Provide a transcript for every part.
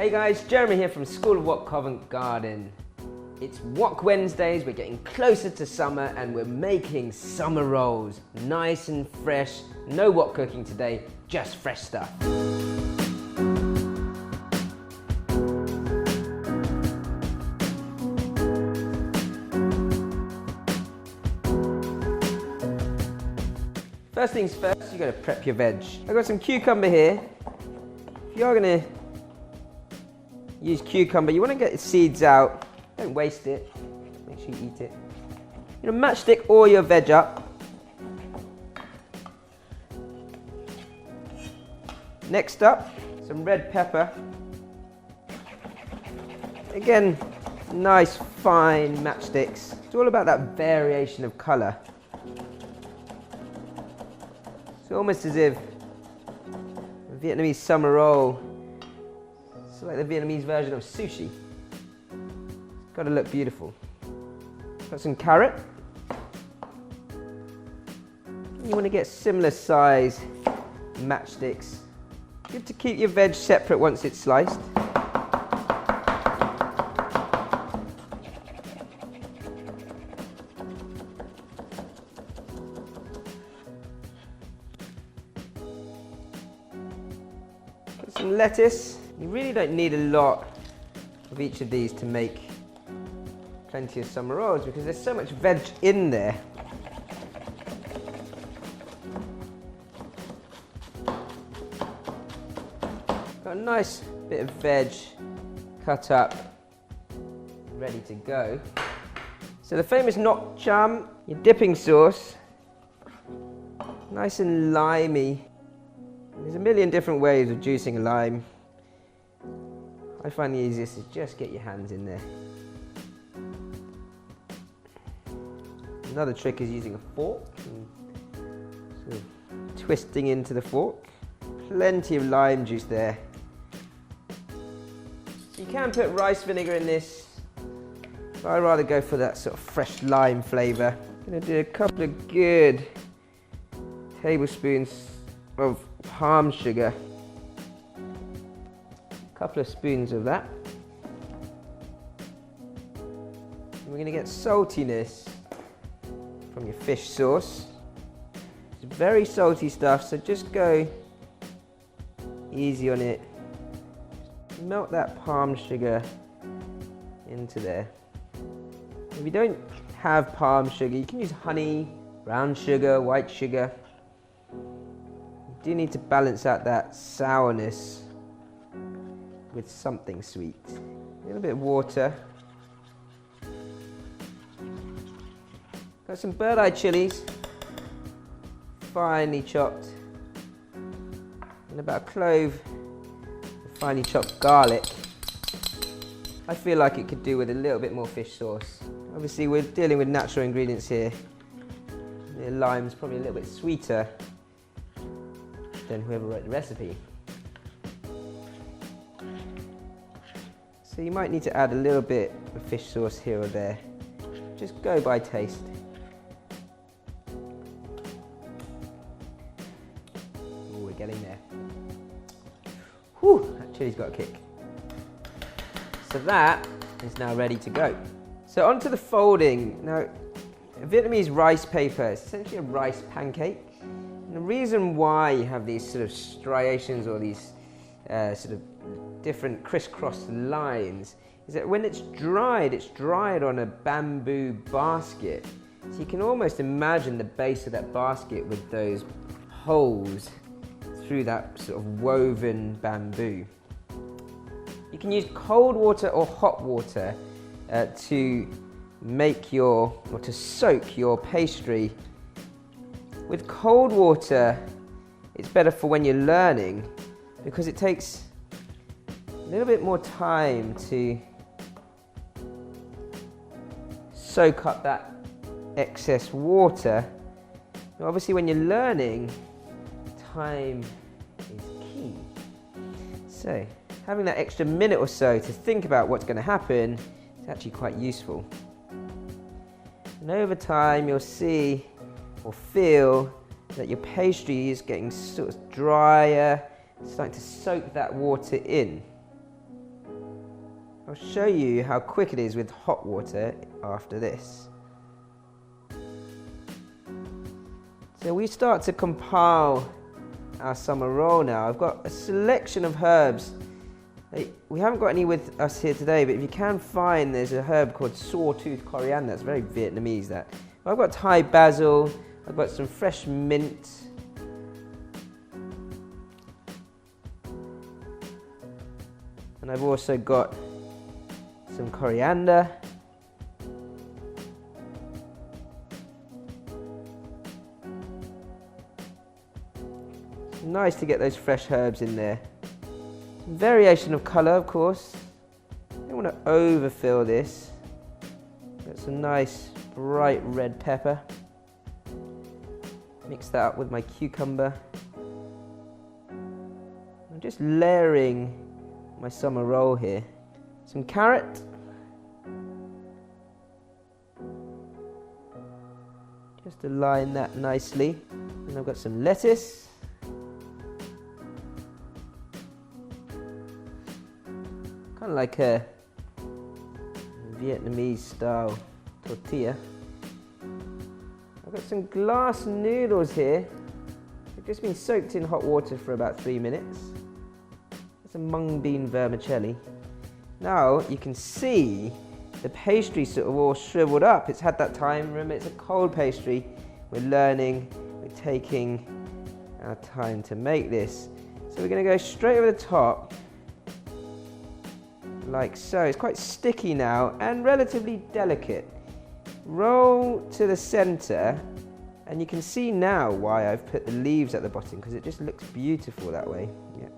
Hey guys, Jeremy here from School of Wok Covent Garden. It's Wok Wednesdays, we're getting closer to summer and we're making summer rolls. Nice and fresh, no wok cooking today, just fresh stuff. First things first, you've got to prep your veg. I've got some cucumber here. If you're going to use cucumber, you want to get the seeds out. Don't waste it. Make sure you eat it. You know, matchstick all your veg up. Next up, some red pepper. Again, nice fine matchsticks. It's all about that variation of colour. It's almost as if a Vietnamese summer roll. It's like the Vietnamese version of sushi. It's got to look beautiful. Got some carrot. You want to get similar size matchsticks. Good to keep your veg separate once it's sliced. Got some lettuce. You really don't need a lot of each of these to make plenty of summer rolls because there's so much veg in there. Got a nice bit of veg cut up, ready to go. So the famous Nuoc Cham, your dipping sauce, nice and limey. There's a million different ways of juicing a lime. I find the easiest is just get your hands in there. Another trick is using a fork and sort of twisting into the fork. Plenty of lime juice there. You can put rice vinegar in this, but I'd rather go for that sort of fresh lime flavour. I'm going to do a couple of good tablespoons of palm sugar. A couple of spoons of that. And we're going to get saltiness from your fish sauce. It's very salty stuff, so just go easy on it. Melt that palm sugar into there. If you don't have palm sugar, you can use honey, brown sugar, white sugar. You do need to balance out that sourness with something sweet. A little bit of water. Got some bird-eye chilies, finely chopped, and about a clove of finely chopped garlic. I feel like it could do with a little bit more fish sauce. Obviously we're dealing with natural ingredients here. The lime's probably a little bit sweeter than whoever wrote the recipe. So you might need to add a little bit of fish sauce here or there. Just go by taste. Ooh, we're getting there. Whew, that chili's got a kick. So that is now ready to go. So onto the folding. Now, a Vietnamese rice paper is essentially a rice pancake. And the reason why you have these sort of striations or these sort of different crisscross lines is that when it's dried on a bamboo basket. So you can almost imagine the base of that basket with those holes through that sort of woven bamboo. You can use cold water or hot water to soak your pastry. With cold water, it's better for when you're learning because it takes a little bit more time to soak up that excess water. Now, obviously when you're learning, time is key. So having that extra minute or so to think about what's going to happen is actually quite useful. And over time you'll see or feel that your pastry is getting sort of drier, starting to soak that water in. I'll show you how quick it is with hot water after this. So we start to compile our summer roll now. I've got a selection of herbs. We haven't got any with us here today, but if you can find, there's a herb called sawtooth coriander. That's very Vietnamese, that. I've got Thai basil, I've got some fresh mint. And I've also got some coriander. It's nice to get those fresh herbs in there. Some variation of colour, of course. I don't want to overfill this. Got some nice bright red pepper. Mix that up with my cucumber. I'm just layering my summer roll here. Some carrot. Just to line that nicely. And I've got some lettuce. Kind of like a Vietnamese style tortilla. I've got some glass noodles here. They've just been soaked in hot water for about 3 minutes. It's a mung bean vermicelli. Now you can see the pastry sort of all shriveled up. It's had that time. Remember, it's a cold pastry. We're learning, we're taking our time to make this. So we're going to go straight over the top, like so. It's quite sticky now and relatively delicate. Roll to the center, and you can see now why I've put the leaves at the bottom, because it just looks beautiful that way. Yeah.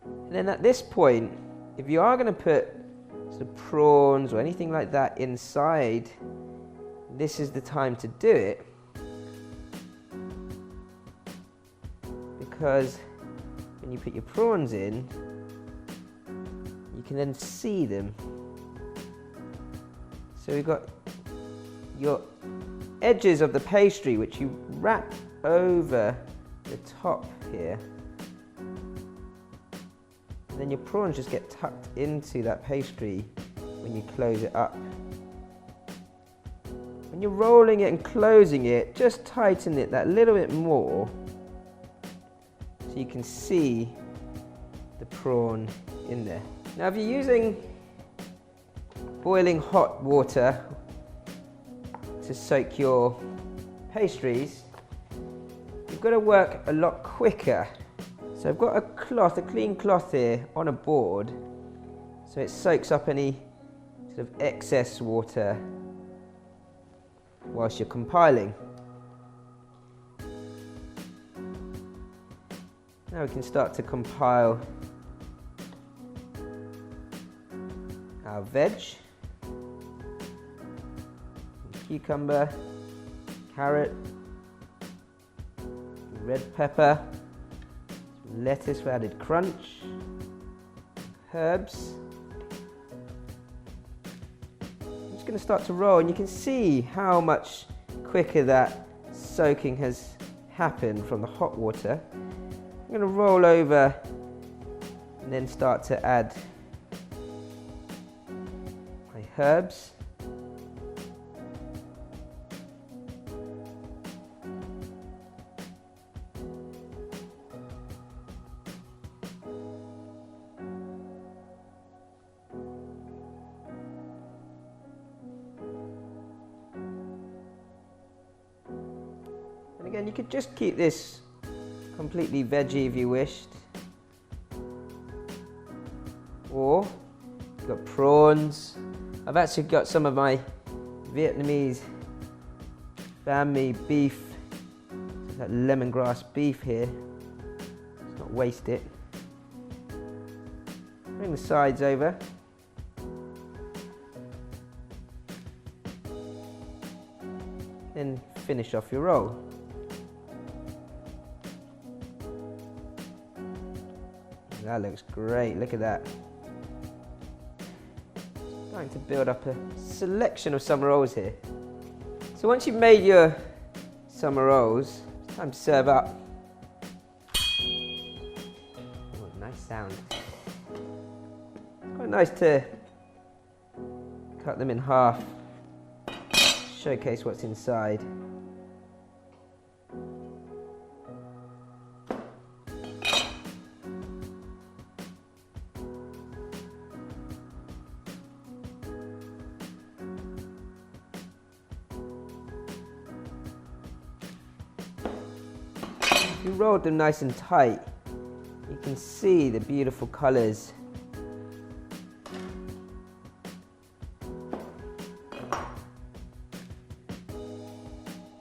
And then at this point, if you are going to put sort of prawns or anything like that inside, this is the time to do it, because when you put your prawns in, you can then see them. So we've got your edges of the pastry, which you wrap over the top here. And then your prawns just get tucked into that pastry when you close it up. When you're rolling it and closing it, just tighten it that little bit more so you can see the prawn in there. Now if you're using boiling hot water to soak your pastries, you've got to work a lot quicker. So I've got a cloth, a clean cloth here on a board, so it soaks up any sort of excess water whilst you're compiling. Now we can start to compile our veg. Cucumber, carrot, red pepper, lettuce for added crunch, herbs. I'm just going to start to roll, and you can see how much quicker that soaking has happened from the hot water. I'm going to roll over and then start to add my herbs. And again, you could just keep this completely veggie if you wished. Or you've got prawns. I've actually got some of my Vietnamese banh mi beef, that lemongrass beef here. Let's not waste it. Bring the sides over. Then finish off your roll. That looks great, look at that. Starting to build up a selection of summer rolls here. So once you've made your summer rolls, it's time to serve up. Oh, nice sound. nice to cut them in half, showcase what's inside. If you rolled them nice and tight, you can see the beautiful colours.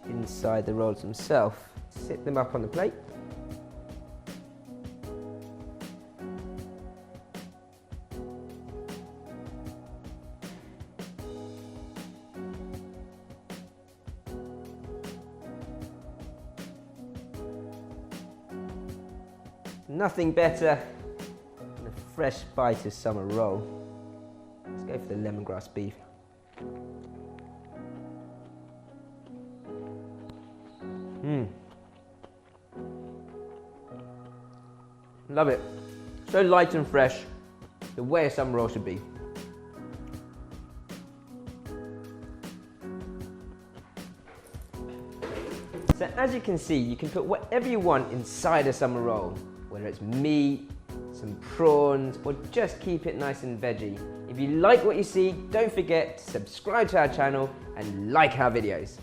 Inside the rolls themselves. Sit them up on the plate. Nothing better than a fresh bite of summer roll. Let's go for the lemongrass beef. Love it. So light and fresh, the way a summer roll should be. So as you can see, you can put whatever you want inside a summer roll, whether it's meat, some prawns, or just keep it nice and veggie. If you like what you see, don't forget to subscribe to our channel and like our videos.